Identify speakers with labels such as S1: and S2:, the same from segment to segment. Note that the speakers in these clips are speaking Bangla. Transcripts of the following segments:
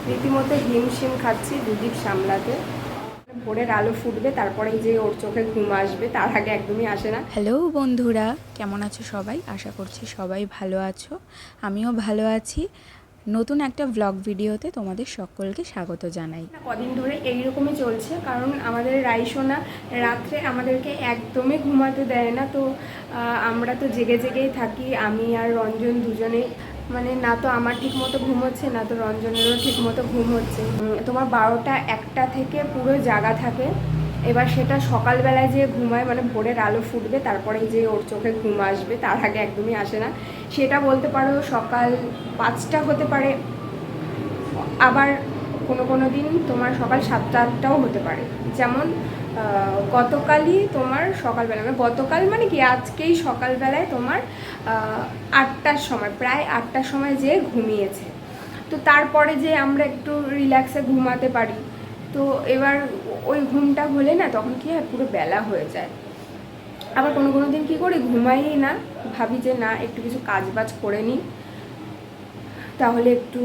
S1: রীতিমতো হিমশিম খাচ্ছি দুদিক সামলাতে। ভোরের আলো ফুটবে, তারপরে যে ওর চোখে ঘুম আসবে, তার আগে একদমই আসে না।
S2: হ্যালো বন্ধুরা, কেমন আছো সবাই? আশা করছি সবাই ভালো আছো। আমিও ভালো আছি। নতুন একটা ব্লগ ভিডিওতে তোমাদের সকলকে স্বাগত জানাই।
S1: কদিন ধরে এইরকমই চলছে, কারণ আমাদের রাইসোনা রাত্রে আমাদেরকে একদমই ঘুমাতে দেয় না। তো আমরা তো জেগে জেগেই থাকি, আমি আর রঞ্জন দুজনে। মানে না তো আমার ঠিক মতো ঘুম হচ্ছে, না তো রঞ্জনেরও ঠিক মতো ঘুম হচ্ছে। তোমার 12টা-1টা থেকে পুরো জাগা থাকে। এবার সেটা সকালবেলায় যে ঘুমায়, মানে ভোরের আলো ফুটবে, তারপরে যে ওর চোখে ঘুম আসবে, তার আগে একদমই আসে না। সেটা বলতে পারো সকাল 5টা হতে পারে, আবার কোনো দিন তোমার সকাল 7টা-8টাও হতে পারে। যেমন গতকালই তোমার সকালবেলা, মানে গতকাল মানে কি আজকেই সকালবেলায় তোমার 8টার সময়, প্রায় 8টার সময় যে ঘুমিয়েছে। তো তারপরে যে আমরা একটু রিল্যাক্সে ঘুমাতে পারি, তো এবার ওই ঘুমটা হলে না, তখন কি হয়, পুরো বেলা হয়ে যায়। আবার কোনো দিন কী করি, ঘুমাই না, ভাবি যে না একটু কিছু কাজ বাজ করে নিই, তাহলে একটু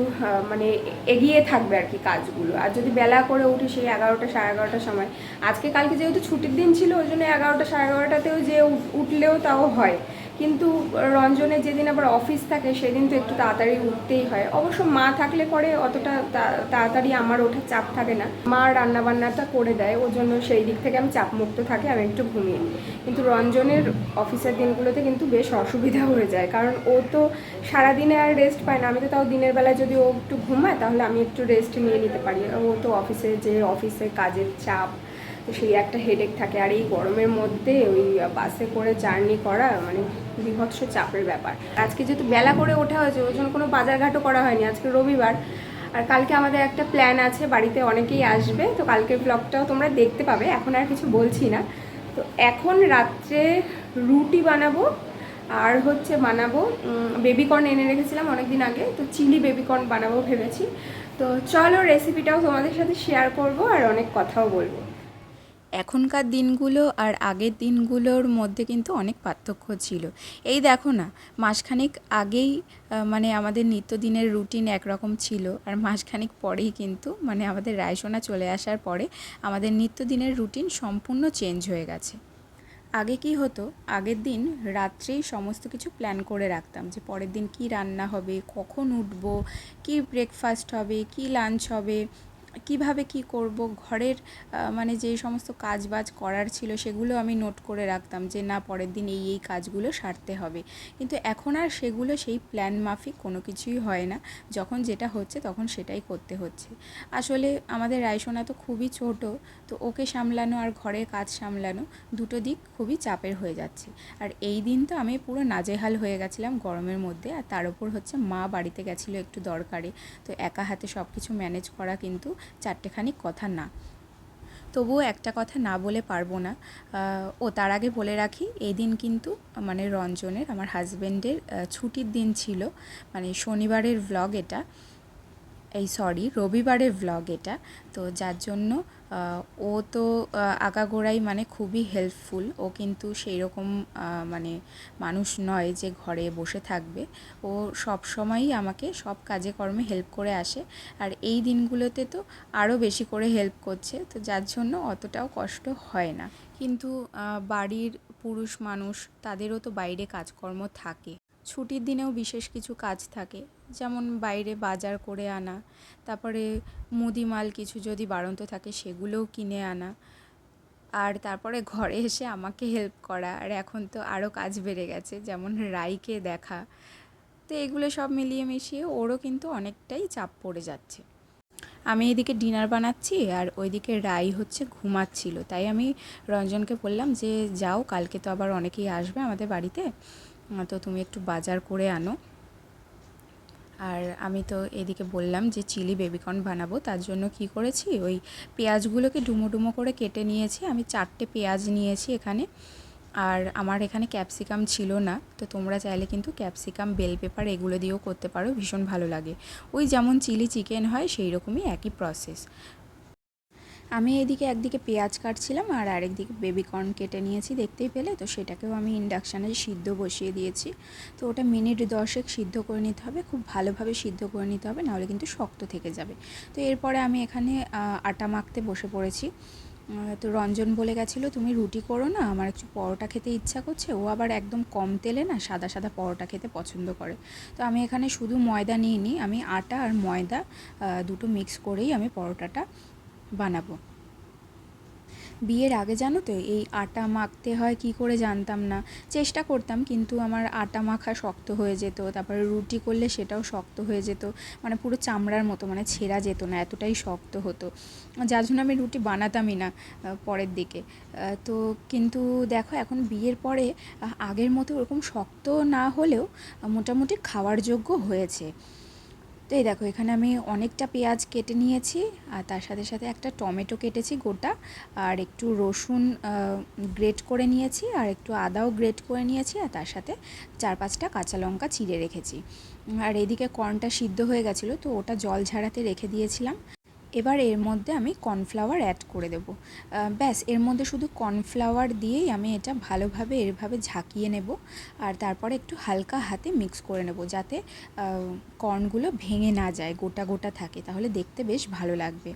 S1: মানে এগিয়ে থাকবে আর কি কাজগুলো। আর যদি বেলা করে উঠি সেই 11টা সাড়ে 11টার সময়, আজকে কালকে যেহেতু ছুটির দিন ছিল, ওই জন্য 11টা সাড়ে 11টাতেও যে উঠলেও তাও হয়। কিন্তু রঞ্জনের যেদিন আবার অফিস থাকে সেদিন তো একটু তাড়াতাড়ি উঠতেই হয়। অবশ্য মা থাকলে পরে অতটা তাড়াতাড়ি আমার ওঠার চাপ থাকে না, মা রান্নাবান্নাটা করে দেয়, ওর জন্য সেই দিক থেকে আমি চাপমুক্ত থাকি, আমি একটু ঘুমিয়ে নিই। কিন্তু রঞ্জনের অফিসের দিনগুলোতে কিন্তু বেশ অসুবিধা হয়ে যায়, কারণ ও তো সারাদিনে আর রেস্ট পায় না। আমি তো তাও দিনের বেলায় যদি ও একটু ঘুমায়, তাহলে আমি একটু রেস্ট নিয়ে নিতে পারি। ও তো অফিসে কাজের চাপ, তো সেই একটা হেডেক থাকে। আর এই গরমের মধ্যে ওই বাসে করে জার্নি করা মানে বিভৎস চাপের ব্যাপার। আজকে যেহেতু বেলা করে ওঠা হয়েছে, ওই জন্য কোনো বাজারঘাটও করা হয়নি। আজকে রবিবার, আর কালকে আমাদের একটা প্ল্যান আছে, বাড়িতে অনেকেই আসবে, তো কালকের ব্লগটাও তোমরা দেখতে পাবে। এখন আর কিছু বলছি না। তো এখন রাত্রে রুটি বানাবো, আর হচ্ছে বানাবো বেবিকর্ন এনে রেখেছিলাম অনেকদিন আগে, তো চিলি বেবিকর্ন বানাবো ভেবেছি। তো চলো রেসিপিটাও তোমাদের সাথে শেয়ার করব, আর অনেক কথাও বলবো।
S2: এখনকার দিনগুলো আর আগের দিনগুলোর মধ্যে কিন্তু অনেক পার্থক্য ছিল। এই দেখো না, মাসখানেক আগেই মানে আমাদের নিত্যদিনের রুটিন একরকম ছিল, আর মাসখানেক পরেই কিন্তু মানে আমাদের রায়সোনা চলে আসার পরে আমাদের নিত্যদিনের রুটিন সম্পূর্ণ চেঞ্জ হয়ে গেছে। আগে কি হতো, আগের দিন রাত্রেই সমস্ত কিছু প্ল্যান করে রাখতাম যে পরের দিন কী রান্না হবে, কখন উঠবো, কী ব্রেকফাস্ট হবে, কী লাঞ্চ হবে, কিভাবে কি করব, ঘরের মানে যে সমস্ত কাজবাজ করার ছিল সেগুলো আমি নোট করে রাখতাম যে না পরের দিন এই কাজগুলো সারতে হবে। কিন্তু এখন আর সেগুলো সেই প্ল্যান মাফিক কোনো কিছুই হয় না। যখন যেটা হচ্ছে তখন সেটাই করতে হচ্ছে। আসলে আমাদের রায়সোনা তো খুবই ছোট, তো ওকে সামলানো আর ঘরের কাজ সামলানো দুটো দিক খুবই চাপের হয়ে যাচ্ছে। আর এই দিন তো আমি পুরো নাজেহাল হয়ে গেছিলাম গরমের মধ্যে, আর তার উপর হচ্ছে মা বাড়িতে গেছিলো একটু দরকারে, তো একা হাতে সব কিছু ম্যানেজ করা কিন্তু চারটেখানি কথা না। তবুও একটা কথা না বলে পারবো না। তার আগে বলে রাখি, এই দিন কিন্তু মানে রঞ্জনের, আমার হাজব্যান্ডের ছুটির দিন ছিল। মানে শনিবারের ভ্লগ এটা, রবিবারের ভ্লগ এটা। তো যার জন্য ও তো আগাগোড়াই মানে খুবই হেল্পফুল। ও কিন্তু সেই রকম মানে মানুষ নয় যে ঘরে বসে থাকবে। ও সব সময়ই আমাকে সব কাজে কর্মে হেল্প করে আসে, আর এই দিনগুলোতে তো আরও বেশি করে হেল্প করছে, তো যার জন্য অতটাও কষ্ট হয় না। কিন্তু বাড়ির পুরুষ মানুষ, তাদেরও তো বাইরে কাজকর্ম থাকে। ছুটির দিনেও বিশেষ কিছু কাজ থাকে, যেমন বাইরে বাজার করে আনা, তারপরে মুদিমাল কিছু যদি বাড়ন্ত থাকে সেগুলোও কিনে আনা, আর তারপরে ঘরে এসে আমাকে হেল্প করা। আর এখন তো আরও কাজ বেড়ে গেছে, যেমন রাইকে দেখা। তো এগুলো সব মিলিয়ে মিশিয়ে ওরও কিন্তু অনেকটাই চাপ পড়ে যাচ্ছে। আমি এদিকে ডিনার বানাচ্ছি আর ওইদিকে রাই হচ্ছে ঘুমাচ্ছিল। তাই আমি রঞ্জনকে বললাম যে যাও, কালকে তো আবার অনেকেই আসবে আমাদের বাড়িতে, তো তুমি একটু বাজার করে আনো। আর আমি তো এদিকে বললাম যে চিলি বেবিকর্ন বানাবো, তার জন্য কি করেছি, ওই পেঁয়াজগুলোকে ডুমো ডুমো করে কেটে নিয়েছি। আমি 4টে পেঁয়াজ নিয়েছি এখানে। আর আমার এখানে ক্যাপসিকাম ছিল না, তো তোমরা চাইলে কিন্তু ক্যাপসিকাম, বেল পেপার এগুলো দিয়েও করতে পারো, ভীষণ ভালো লাগে। ওই যেমন চিলি চিকেন হয় সেই রকমই একই প্রসেস। আমি এদিকে একদিকে পেঁয়াজ কাটছিলাম আর আরেকদিকে বেবিকর্ন কেটে নিয়েছি, দেখতেই পেলে। তো সেটাকেও আমি ইন্ডাকশানে সিদ্ধ বসিয়ে দিয়েছি। তো ওটা মিনিট 10 সিদ্ধ করে নিতে হবে, খুব ভালোভাবে সিদ্ধ করে নিতে হবে, নাহলে কিন্তু শক্ত থেকে যাবে। তো এরপরে আমি এখানে আটা মাখতে বসে পড়েছি। তো রঞ্জন বলে গেছিলো তুমি রুটি করো না, আমার একটু পরোটা খেতে ইচ্ছা করছে। ও আবার একদম কম তেলে না সাদা সাদা পরোটা খেতে পছন্দ করে। তো আমি এখানে শুধু ময়দা নিইনি, আমি আটা আর ময়দা দুটো মিক্স করেই আমি পরোটাটা বানাবো। বিয়ের আগে জানো তো এই আটা মাখতে হয় কি করে জানতাম না, চেষ্টা করতাম কিন্তু আমার আটা মাখা শক্ত হয়ে যেত, তারপরে রুটি করলে সেটাও শক্ত হয়ে যেত, মানে পুরো চামড়ার মতো, মানে ছেঁড়া যেত না, এতটাই শক্ত হতো, যার জন্য আমি রুটি বানাতামই না পরের দিকে। তো কিন্তু দেখো এখন বিয়ের পরে আগের মতো ওরকম শক্ত না হলেও মোটামুটি খাওয়ার যোগ্য হয়েছে। তো এই দেখো এখানে আমি অনেকটা পেঁয়াজ কেটে নিয়েছি, আর তার সাথে সাথে একটা টমেটো কেটেছি গোটা, আর একটু রসুন গ্রেট করে নিয়েছি, আর একটু আদাও গ্রেট করে নিয়েছি, আর তার সাথে 4-5টা কাঁচা লঙ্কা চিড়ে রেখেছি। আর এদিকে কর্নটা সিদ্ধ হয়ে গেছিলো, তো ওটা জল ঝাড়াতে রেখে দিয়েছিলাম। এবার এর মধ্যে আমি কর্নফ্লাওয়ার অ্যাড করে দেবো। ব্যাস, এর মধ্যে শুধু কর্নফ্লাওয়ার দিয়েই আমি এটা ভালোভাবে এভাবে ঝাঁকিয়ে নেব, আর তারপরে একটু হালকা হাতে মিক্স করে নেব, যাতে কর্নগুলো ভেঙে না যায়, গোটা গোটা থাকে, তাহলে দেখতে বেশ ভালো লাগবে।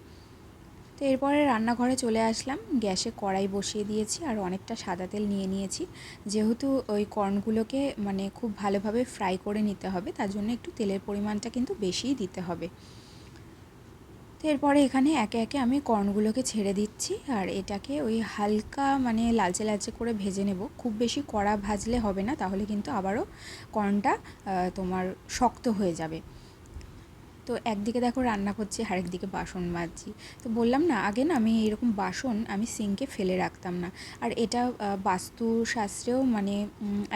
S2: তো এরপরে রান্নাঘরে চলে আসলাম, গ্যাসে কড়াই বসিয়ে দিয়েছি, আর অনেকটা সাদা তেল নিয়ে নিয়েছি। যেহেতু ওই কর্নগুলোকে মানে খুব ভালোভাবে ফ্রাই করে নিতে হবে, তার জন্য একটু তেলের পরিমাণটা কিন্তু বেশিই দিতে হবে। তো এরপরে এখানে একে একে আমি কর্নগুলোকে ছেড়ে দিচ্ছি, আর এটাকে ওই হালকা মানে লালচে লালচে করে ভেজে নেব, খুব বেশি কড়া ভাজলে হবে না, তাহলে কিন্তু আবারও কর্নটা তোমার শক্ত হয়ে যাবে। তো একদিকে দেখো রান্না করছি, আরেকদিকে বাসন মাজছি। তো বললাম না আগে না আমি এরকম বাসন আমি সিঙ্কে ফেলে রাখতাম না, আর এটা বাস্তুশাস্ত্রেও মানে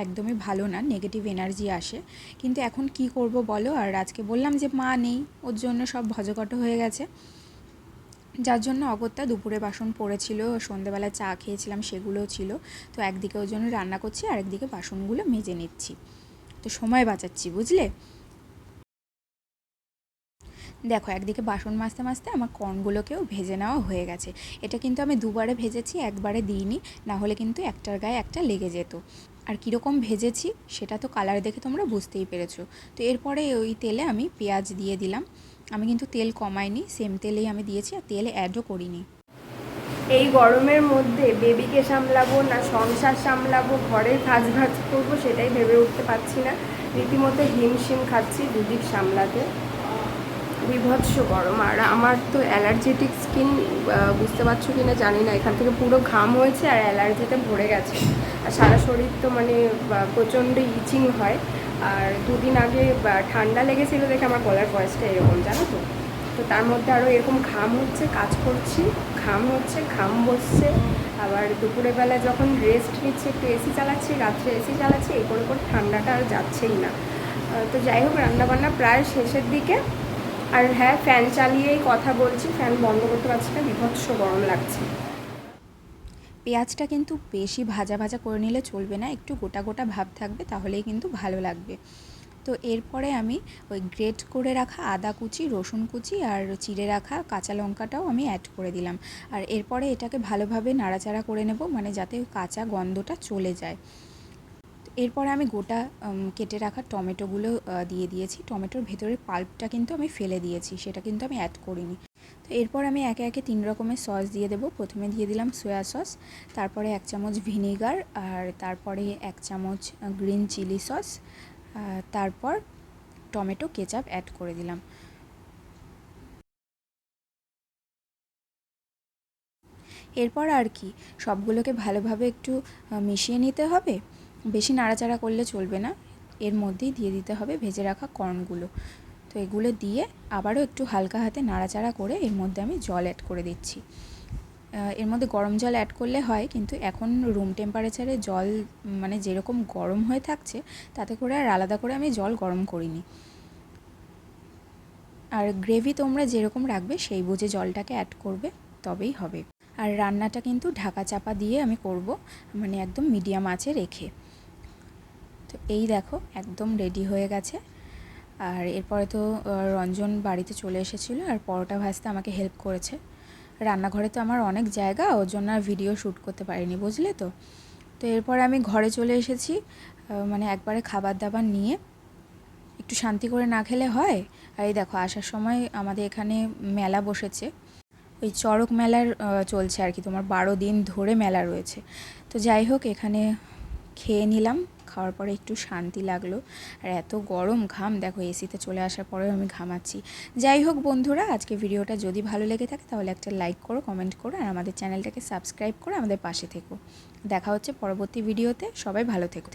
S2: একদমই ভালো না, নেগেটিভ এনার্জি আসে। কিন্তু এখন কি করব বলো, আর আজকে বললাম যে মা নেই, ওর জন্য সব ভজকট হয়ে গেছে, যার জন্য অগত্যা দুপুরে বাসন পড়েছিল, সন্ধেবেলা চা খেয়েছিলাম সেগুলোও ছিল। তো একদিকে ওর জন্য রান্না করছি, আর একদিকে বাসনগুলো মেজে নিচ্ছি, তো সময় বাঁচাচ্ছি বুঝলে। দেখো একদিকে বাসন মাজতে মাজতে আমার কর্নগুলোকেও ভেজে নেওয়া হয়ে গেছে। এটা কিন্তু আমি দুবারে ভেজেছি, একবারে দিইনি, না হলে কিন্তু একটার গায়ে একটা লেগে যেত। আর কীরকম ভেজেছি সেটা তো কালার দেখে তোমরা বুঝতেই পেরেছো। তো এরপরে ওই তেলে আমি পেঁয়াজ দিয়ে দিলাম, আমি কিন্তু তেল কমাইনি, সেম তেলেই আমি দিয়েছি, আর তেল অ্যাডও করিনি।
S1: এই গরমের মধ্যে বেবিকে সামলাবো না সংসার সামলাবো, ঘরের কাজ বাজ করবো, সেটাই ভেবে উঠতে পারছি না। রীতিমতো হিমশিম খাচ্ছি দুদিক সামলাতে, বিভৎস গরম। আর আমার তো অ্যালার্জেটিক স্কিন, বুঝতে পারছো কি না জানি না, এখান থেকে পুরো ঘাম হয়েছে আর অ্যালার্জিতে ভরে গেছে, আর সারা শরীর তো মানে প্রচণ্ড ইচিং হয়। আর দুদিন আগে ঠান্ডা লেগেছিলো দেখে আমার গলার ভয়েসটা এরকম, জানো তো। তো তার মধ্যে আরও এরকম ঘাম হচ্ছে, কাজ করছি, ঘাম হচ্ছে, ঘাম বসছে। আবার দুপুরের বেলা যখন রেস্ট নিচ্ছি একটু এসি চালাচ্ছি, রাত্রে এসি চালাচ্ছি, এই করে করে ঠান্ডাটা আর যাচ্ছেই না। তো যাই হোক, রান্নাবান্না প্রায় শেষের দিকে। আর হ্যাঁ, ফ্যান চালিয়েই কথা বলছি, ফ্যান বন্ধ করতে পারছি না, বিভৎস গরম লাগছে।
S2: পেঁয়াজটা কিন্তু বেশি ভাজা ভাজা করে নিলে চলবে না, একটু গোটা গোটা ভাব থাকবে, তাহলেই কিন্তু ভালো লাগবে। তো এরপরে আমি ওই গ্রেট করে রাখা আদা কুচি, রসুন কুচি আর চিড়ে রাখা কাঁচা লঙ্কাটাও আমি অ্যাড করে দিলাম, আর এরপরে এটাকে ভালোভাবে নাড়াচাড়া করে নেব, মানে যাতে কাঁচা গন্ধটা চলে যায়। এরপরে আমি গোটা কেটে রাখা টমেটোগুলো দিয়ে দিয়েছি, টমেটোর ভেতরের পাল্পটা কিন্তু আমি ফেলে দিয়েছি, সেটা কিন্তু আমি অ্যাড করিনি। তো এরপর আমি একে একে 3 রকমের সস দিয়ে দেবো। প্রথমে দিয়ে দিলাম সয়া সস, তারপরে 1 চামচ ভিনিগার, আর তারপরে 1 চামচ গ্রিন চিলি সস, তারপর টমেটো কেচাপ অ্যাড করে দিলাম। এরপর আর কি, সবগুলোকে ভালোভাবে একটু মিশিয়ে নিতে হবে, বেশি নাড়াচাড়া করলে চলবে না। এর মধ্যেই দিয়ে দিতে হবে ভেজে রাখা কর্নগুলো। তো এগুলো দিয়ে আবারও একটু হালকা হাতে নাড়াচাড়া করে এর মধ্যে আমি জল অ্যাড করে দিচ্ছি। এর মধ্যে গরম জল অ্যাড করলে হয়, কিন্তু এখন রুম টেম্পারেচারে জল মানে যেরকম গরম হয়ে থাকছে, তাতে করে আর আলাদা করে আমি জল গরম করিনি। আর গ্রেভি তোমরা যেরকম রাখবে সেই বুঝে জলটাকে অ্যাড করবে, তবেই হবে। আর রান্নাটা কিন্তু ঢাকা চাপা দিয়ে আমি করব, মানে একদম মিডিয়াম আঁচে রেখে। তো এই দেখো একদম রেডি হয়ে গেছে। আর এরপরে তো রঞ্জন বাড়িতে চলে এসেছিলো, আর পরোটা ভাজতে আমাকে হেল্প করেছে। রান্নাঘরে তো আমার অনেক জায়গা, ওর জন্য আর ভিডিও শ্যুট করতে পারিনি, বুঝলে তো। তো এরপর আমি ঘরে চলে এসেছি, মানে একবারে খাবার দাবার নিয়ে। একটু শান্তি করে না খেলে হয়। আর এই দেখো আসার সময় আমাদের এখানে মেলা বসেছে, ওই চড়ক মেলার চলছে আর কি, তোমার 12 দিন ধরে মেলা রয়েছে। তো যাই হোক এখানে খেয়ে নিলাম, খাওয়ার পরে একটু শান্তি লাগলো। আর এত গরম, ঘাম দেখো, এসিতে চলে আসার পরেও আমি ঘামাচ্ছি। যাই হোক বন্ধুরা, আজকে ভিডিওটা যদি ভালো লেগে থাকে তাহলে একটা লাইক করো, কমেন্ট করো, আর আমাদের চ্যানেলটাকে সাবস্ক্রাইব করে আমাদের পাশে থেকো। দেখা হচ্ছে পরবর্তী ভিডিওতে, সবাই ভালো থেকো।